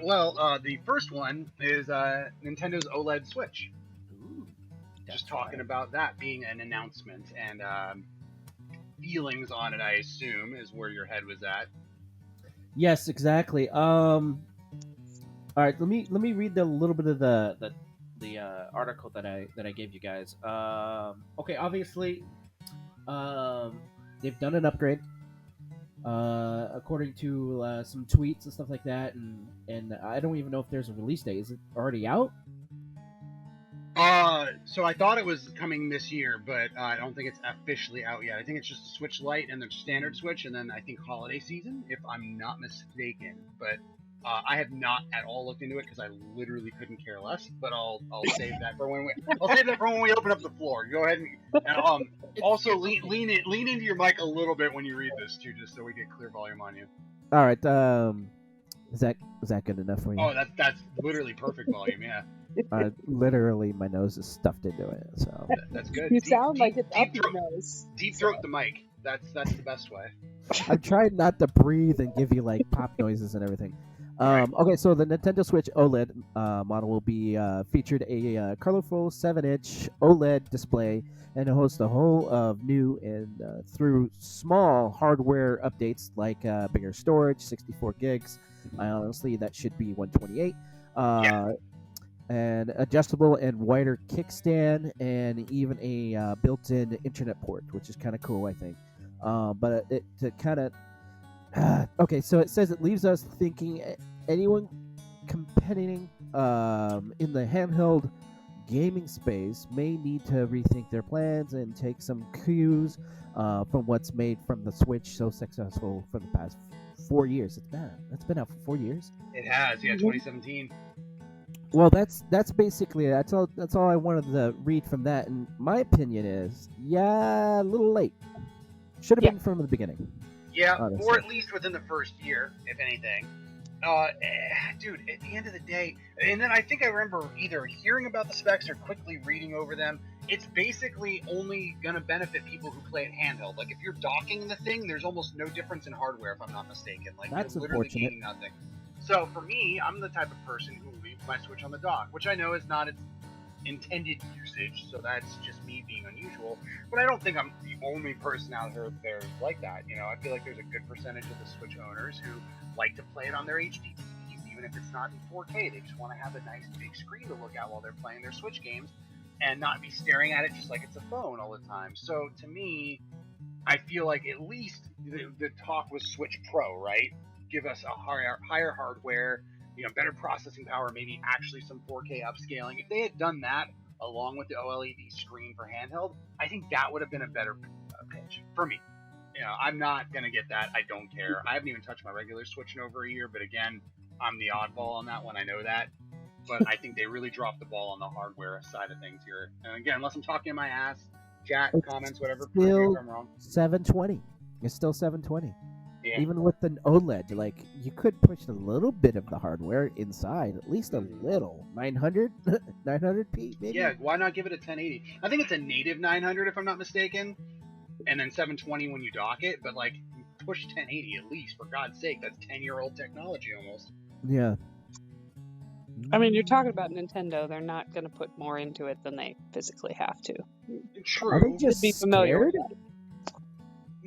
The first one is Nintendo's OLED Switch. Ooh, Just talking about that being an announcement and feelings on it, I assume, is where your head was at. Yes, exactly. All right, let me read the little bit of the article that I gave you guys. Okay, obviously, they've done an upgrade. According to some tweets and stuff like that, and I don't even know if there's a release date. Is it already out? So I thought it was coming this year, but I don't think it's officially out yet. I think it's just the Switch Lite and the standard Switch, and then I think holiday season, if I'm not mistaken. But I have not at all looked into it because I literally couldn't care less. But I'll save that for when we open up the floor. Go ahead and also lean into your mic a little bit when you read this too, just so we get clear volume on you. All right. Is that good enough for you? Oh, that's literally perfect volume. Yeah. Literally, my nose is stuffed into it, so that's good. You sound like it's up your nose. Deep throat the mic. That's the best way. I'm trying not to breathe and give you like pop noises and everything. Okay, so the Nintendo Switch OLED model will be featured a colorful 7-inch OLED display and host a whole of new and through small hardware updates like bigger storage, 64 gigs. Honestly, that should be 128. And adjustable and wider kickstand, and even a built-in internet port, which is kind of cool, I think. But it to kind of okay, so it says it leaves us thinking anyone competing in the handheld gaming space may need to rethink their plans and take some cues from what's made from the Switch so successful for the past 4 years. That's been out for 4 years. It has, yeah, 2017. Well, that's basically that's all I wanted to read from that. And my opinion is, a little late. Should have been from the beginning. Yeah, honestly. Or at least within the first year, if anything. Dude, at the end of the day, and then I think I remember either hearing about the specs or quickly reading over them. It's basically only going to benefit people who play it handheld. Like, if you're docking the thing, there's almost no difference in hardware, if I'm not mistaken. Like, that's you're literally unfortunate. gaining nothing. So, for me, I'm the type of person who leaves my Switch on the dock, which I know is not its intended usage, so that's just me being unusual. But I don't think I'm the only person out there like that. You know, I feel like there's a good percentage of the Switch owners who like to play it on their HD TVs, even if it's not in 4K. They just want to have a nice big screen to look at while they're playing their Switch games and not be staring at it just like it's a phone all the time. So to me, I feel like at least the talk was Switch Pro, right? Give us a higher hardware, better processing power, maybe actually some 4K upscaling. If they had done that along with the OLED screen for handheld, I think that would have been a better pitch for me. I'm not going to get that. I don't care. I haven't even touched my regular Switch in over a year, but again, I'm the oddball on that one. I know that. But I think they really dropped the ball on the hardware side of things here. And again, unless I'm talking in my ass, chat, comments, whatever, prove me if I'm wrong. 720. It's still 720. Yeah. Even with an OLED, like, you could push a little bit of the hardware inside, at least a little. 900p, maybe? Yeah, why not give it a 1080? I think it's a native 900 if I'm not mistaken, and then 720 when you dock it, but like, push 1080 at least, for God's sake. That's 10-year-old technology almost. Yeah. I mean, you're talking about Nintendo. They're not going to put more into it than they physically have to. True. Are they just be familiar scared? with that.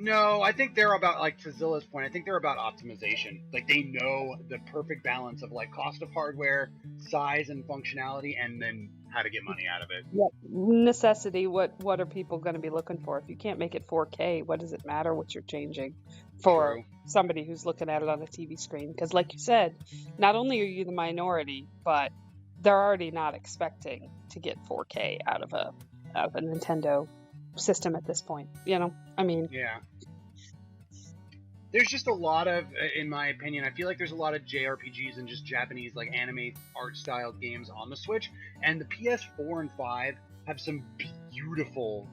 No, I think they're about, like, to Zilla's point, I think they're about optimization. Like, they know the perfect balance of, like, cost of hardware, size and functionality, and then how to get money out of it. Yep. Necessity, what are people going to be looking for? If you can't make it 4K, what does it matter what you're changing for True. somebody who's looking at it on a TV screen? Because like you said, not only are you the minority, but they're already not expecting to get 4K out of a Nintendo system at this point. I mean, yeah, there's just a lot of, in my opinion, I feel like there's a lot of JRPGs and just Japanese, like, anime art style games on the Switch, and the PS4 and 5 have some beautiful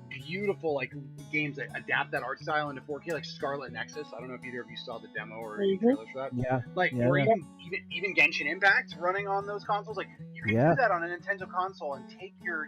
like games that adapt that art style into 4K, like Scarlet Nexus. I don't know if either of you saw the demo or any trailers for that. Yeah. Like, Yeah. or even Genshin Impact running on those consoles. Like, you could Yeah. do that on a Nintendo console and take your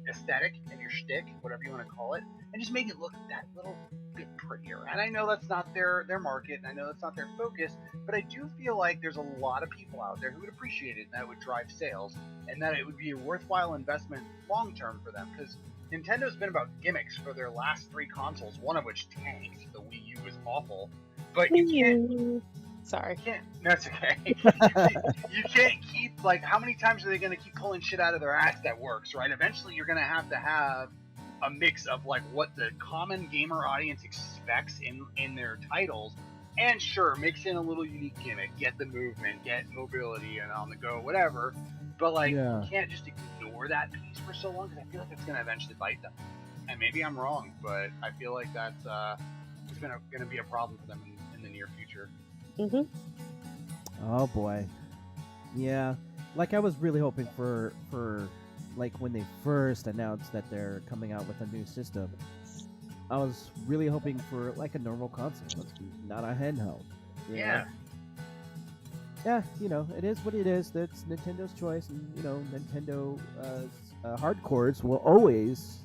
aesthetic and your shtick, whatever you want to call it, and just make it look that little bit prettier. And I know that's not their market, and I know that's not their focus, but I do feel like there's a lot of people out there who would appreciate it, and that would drive sales, and that it would be a worthwhile investment long term for them, because Nintendo's been about gimmicks for their last 3 consoles, one of which tanked. The Wii U was awful, but you can't. Sorry. That's okay. You can't keep, like, how many times are they going to keep pulling shit out of their ass that works, right? Eventually you're going to have a mix of, like, what the common gamer audience expects in their titles, and sure, mix in a little unique gimmick, get the movement, get mobility and on the go, whatever, but, like, Yeah. you can't just ignore that piece for so long, because I feel like it's going to eventually bite them. And maybe I'm wrong, but I feel like that's it's going to be a problem for them in the near future. Mm-hmm. Oh boy. Yeah. Like I was really hoping for like when they first announced that they're coming out with a new system, I was really hoping for like a normal console, not a handheld. you know? Yeah. Yeah, it is what it is. That's Nintendo's choice, and Nintendo hardcores will always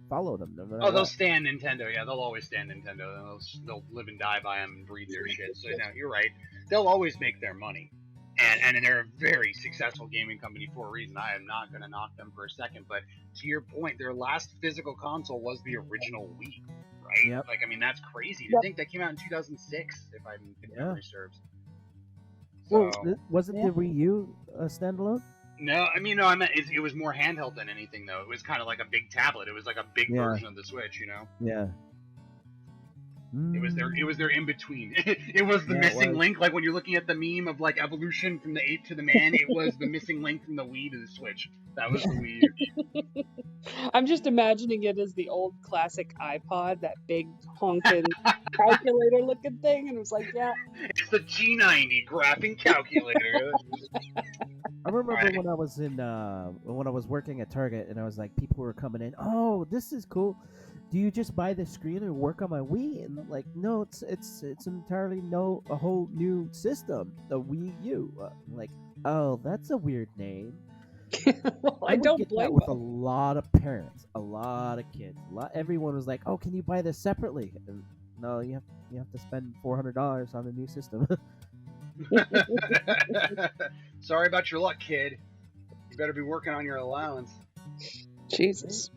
follow them. No matter Oh, they'll what. stand Nintendo. Yeah, they'll always stand Nintendo. They'll live and die by them and breathe their shit. So no, you're right. They'll always make their money, and they're a very successful gaming company for a reason. I am not going to knock them for a second. But to your point, their last physical console was the original Wii, right? Yep. Like, I mean, that's crazy to Yep. think that came out in 2006, if memory serves. Well, So Wasn't Yeah. the Wii U a standalone? no, I mean, no, I meant it was more handheld than anything, though. It was kind of like a big tablet. It was like a big Yeah. version of the Switch, Yeah. It was their in between. It was the Yeah, it missing was. link. Like when you're looking at the meme of like evolution from the ape to the man, it was the missing link from the Wii to the Switch. That was the Wii U. I'm just imagining it as the old classic iPod, that big honking calculator looking thing, and it was like, yeah. It's the G90 graphing calculator. I remember Right. when I was when I was working at Target, and I was like, people were coming in. Oh, this is cool. Do you just buy the screen and work on my Wii? And like, no, it's entirely a whole new system, the Wii U. Like, oh, that's a weird name. Well, I would don't get that blame with a them. lot of parents, a lot of kids. Everyone was like, "Oh, can you buy this separately?" And, no, you have to spend $400 on a new system. Sorry about your luck, kid. You better be working on your allowance. Jesus.